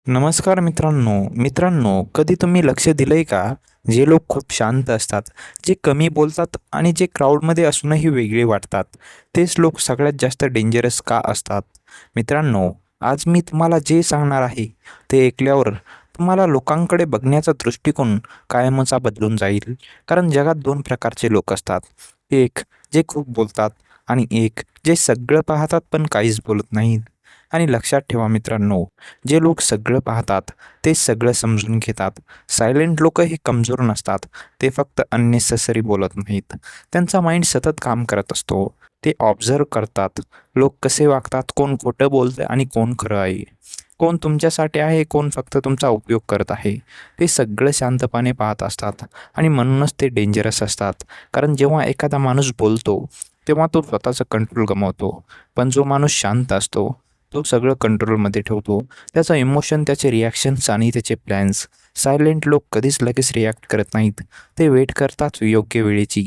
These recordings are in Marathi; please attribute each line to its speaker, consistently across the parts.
Speaker 1: नमस्कार मित्रांनो, कधी तुम्ही लक्ष दिलंय का? जे लोक खूप शांत असतात, जे कमी बोलतात आणि जे क्राऊडमध्ये असूनही वेगळे वाटतात, तेच लोक सगळ्यात जास्त डेंजरस का असतात? मित्रांनो, आज मी तुम्हाला जे सांगणार आहे, ते ऐकल्यावर तुम्हाला लोकांकडे बघण्याचा दृष्टिकोन कायमचा बदलून जाईल. कारण जगात 2 प्रकारचे लोक असतात. एक जे खूप बोलतात आणि एक जे सगळं पाहतात पण काहीच बोलत नाहीत. आणि लक्षात ठेवा मित्रांनो, जे लोक सगळं पाहतात ते सगळं समजून घेतात. सायलेंट लोक हे कमजोर नसतात, ते फक्त अननेसेसरी बोलत नाहीत. त्यांचा माइंड सतत काम करत असतो. ते ऑब्झर्व करतात, लोक कसे वागतात, कोण खोटं बोलतं आणि कोण खरं आहे, कोण तुमच्यासाठी आहे, कोण फक्त तुमचा उपयोग करत आहे. ते सगळं शांतपणे पाहत असतात आणि म्हणूनच ते डेंजरस असतात. कारण जेव्हा एखादा माणूस बोलतो तेव्हा तो स्वतःचं कंट्रोल गमावतो, पण जो माणूस शांत असतो तो सगळं कंट्रोलमध्ये ठेवतो. त्याचा इमोशन, त्याचे रिॲक्शन्स आणि त्याचे प्लॅन्स. सायलेंट लोक कधीच लगेच रिॲक्ट करत नाहीत. ते वेट करतात योग्य वेळेची.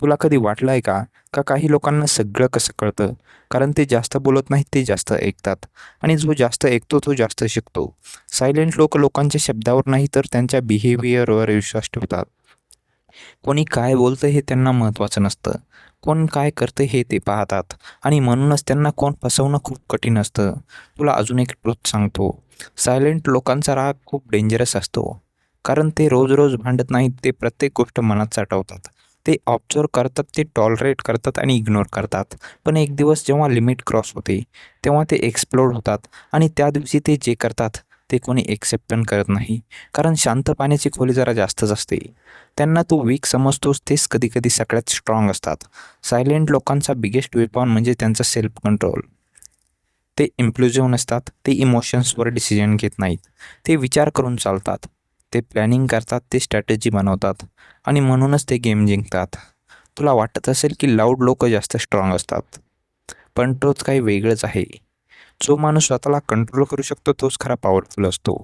Speaker 1: तुला कधी वाटलं आहे का, का काही लोकांना सगळं कसं कळतं? कारण ते जास्त बोलत नाहीत, ते जास्त ऐकतात. आणि जो जास्त ऐकतो तो जास्त शिकतो. सायलेंट लोक लोकांच्या शब्दावर नाही तर त्यांच्या बिहेवियरवर विश्वास ठेवतात. कोणी काय बोलतं हे त्यांना महत्त्वाचं नसतं. कोण काय करतं हे ते पाहतात आणि म्हणूनच त्यांना कोण फसवणं खूप कठीण असतं. तुला अजून एक ट्रुथ सांगतो. सायलेंट लोकांचा राग खूप डेंजरस असतो. कारण ते रोज-रोज भांडत नाहीत, ते प्रत्येक गोष्ट मनात साठवतात. ते ऑब्झर्व्ह करतात, ते टॉलरेट करतात आणि इग्नोर करतात. पण एक दिवस जेव्हा लिमिट क्रॉस होते, तेव्हा ते एक्सप्लोड होतात आणि त्या दिवशी ते जे करतात, ते कोणी एक्सेप्ट पण करत नाही. कारण शांत पाण्याची खोली जरा जास्तच असते. त्यांना तू वीक समजतोस तेच कधी-कधी सगळ्यात स्ट्राँग असतात. सायलेंट लोकांचा बिगेस्ट वेपन म्हणजे त्यांचा सेल्फ कंट्रोल. ते इम्पल्सिव्ह नसतात, ते इमोशन्सवर डिसिजन घेत नाहीत. ते विचार करून चालतात. ते प्लॅनिंग करतात, ते स्ट्रॅटेजी बनवतात आणि म्हणूनच ते गेम जिंकतात. तुला वाटत असेल की लाऊड लोकं जास्त स्ट्राँग असतात, पण तोच काही वेगळंच आहे. जो माणूस स्वतःला कंट्रोल करू शकतो तोच खरा पॉवरफुल असतो.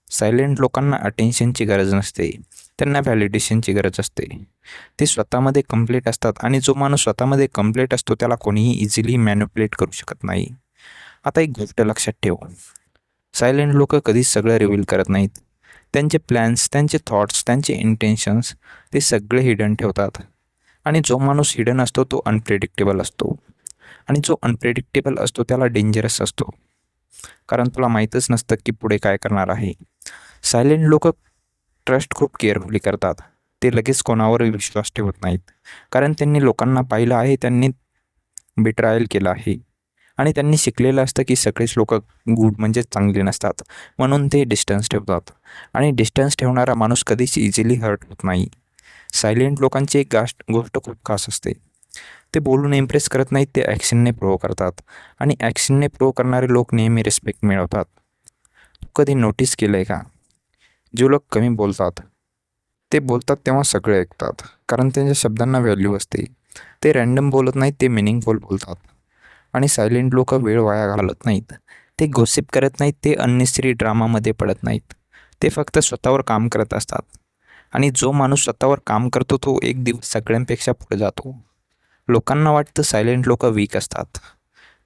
Speaker 1: सायलेंट लोकांना अटेन्शनची गरज नसते, त्यांना व्हॅलिडेशनची गरज असते. ते स्वतःमध्ये कंप्लीट असतात आणि जो माणूस स्वतःमध्ये कंप्लीट असतो त्याला कोणीही इझिली मॅनिप्युलेट करू शकत नाही. आता एक गोष्ट लक्षात ठेव, सायलेंट लोकं कधीच सगळं रिव्हील करत नाहीत. त्यांचे प्लॅन्स, त्यांचे थॉट्स, त्यांचे इंटेन्शन्स ते सगळे हिडन ठेवतात. आणि जो माणूस हिडन असतो तो अनप्रेडिक्टेबल असतो. आणि जो अनप्रेडिक्टेबल असतो त्याला डेंजरस असतो. कारण तुला माहीतच नसतं की पुढे काय करणार आहे. सायलेंट लोकं ट्रस्ट खूप केअरफुली करतात. ते लगेच कोणावर विश्वास ठेवत नाहीत. कारण त्यांनी लोकांना पाहिलं आहे, त्यांनी बिट्रायल केलं आहे आणि त्यांनी शिकलेलं असतं की सगळेच लोकं गुड म्हणजे चांगले नसतात. म्हणून ते डिस्टन्स ठेवतात आणि डिस्टन्स ठेवणारा माणूस कधीच इझिली हर्ट होत नाही. सायलेंट लोकांची एक गोष्ट खूप खास असते. ते बोलून इम्प्रेस करत नाहीत, ते ॲक्शनने प्रूव्ह करतात आणि ॲक्शनने प्रूव्ह करणारे लोक नेहमी रिस्पेक्ट मिळवतात. तू कधी नोटीस केलं आहे का? जे लोक कमी बोलतात, ते बोलतात तेव्हा सगळे ऐकतात. कारण त्यांच्या शब्दांना व्हॅल्यू असते. ते रँडम बोलत नाहीत, ते मिनिंगफुल बोलतात. आणि सायलेंट लोकं वेळ वाया घालवत नाहीत. ते गॉसिप करत नाहीत, ते अननेसेसरी ड्रामामध्ये पडत नाहीत. ते फक्त स्वतःवर काम करत असतात. आणि जो माणूस स्वतःवर काम करतो तो एक दिवस सगळ्यांपेक्षा पुढे जातो. लोकांना वाटतं सायलेंट लोकं वीक असतात.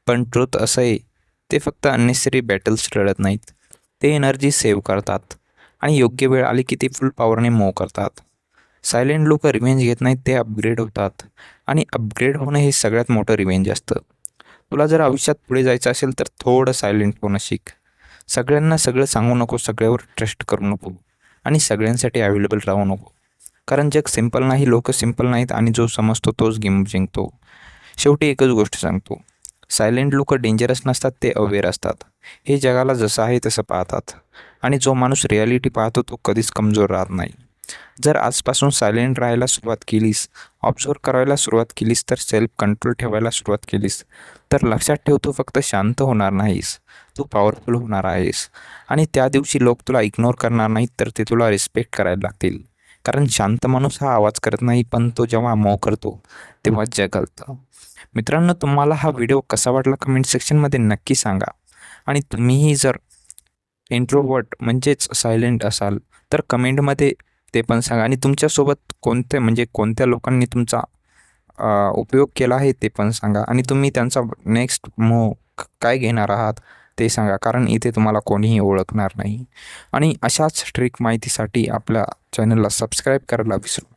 Speaker 1: पण ट्रुथ असं आहे, ते फक्त अननेसेसरी बॅटल्स लढत नाहीत. ते एनर्जी सेव्ह करतात आणि योग्य वेळ आली की ते फुल पॉवरने मूव्ह करतात. सायलेंट लोकं रिव्हेंज घेत नाहीत, ते अपग्रेड होतात आणि अपग्रेड होणं हे सगळ्यात मोठं रिव्हेंज असतं. तुला जर आयुष्यात पुढे जायचं असेल तर थोडं सायलेंट होणं शिक. सगळ्यांना सगळं सांगू नको, सगळ्यावर ट्रस्ट करू नको आणि सगळ्यांसाठी अवेलेबल राहू नको. कारण जग सिंपल नाही, लोकं सिंपल नाहीत आणि जो समजतो तोच गेम जिंकतो. शेवटी एकच गोष्ट सांगतो, सायलेंट लोकं डेंजरस नसतात, ते अवेअर असतात. हे जगाला जसं आहे तसं पाहतात आणि जो माणूस रिॲलिटी पाहतो तो कधीच कमजोर राहत नाही. जर आजपासून सायलेंट राहायला सुरुवात केलीस, ऑब्झर्व्ह करायला सुरुवात केलीस, तर सेल्फ कंट्रोल ठेवायला सुरुवात केलीस, तर लक्षात ठेव तू फक्त शांत होणार नाहीस, तू पॉवरफुल होणार आहेस. आणि त्या दिवशी लोक तुला इग्नोर करणार नाहीत, तर ते तुला रिस्पेक्ट करायला लागतील. कारण शांत माणूस हा आवाज करत नाही, पण तो जेव्हा मौन करतो तेव्हा जग हलतं. मित्रांनो, तुम्हाला हा व्हिडिओ कसा वाटला कमेंट सेक्शनमध्ये नक्की सांगा. आणि तुम्हीही जर इंट्रोव्हर्ट म्हणजेच सायलेंट असाल तर कमेंटमध्ये ते पण सांगा आणि तुमच्यासोबत कोणते म्हणजे कोणत्या लोकांनी तुमचा उपयोग केला आहे ते पण सांगा आणि तुम्ही त्यांचा नेक्स्ट मूव्ह काय घेणार आहात ते सांगा, कारण इथे तुम्हाला कोणीही ओळखणार नाही. आणि अशाच ट्रिक माहितीसाठी आपल्या चॅनलला सबस्क्राईब करायला विसरू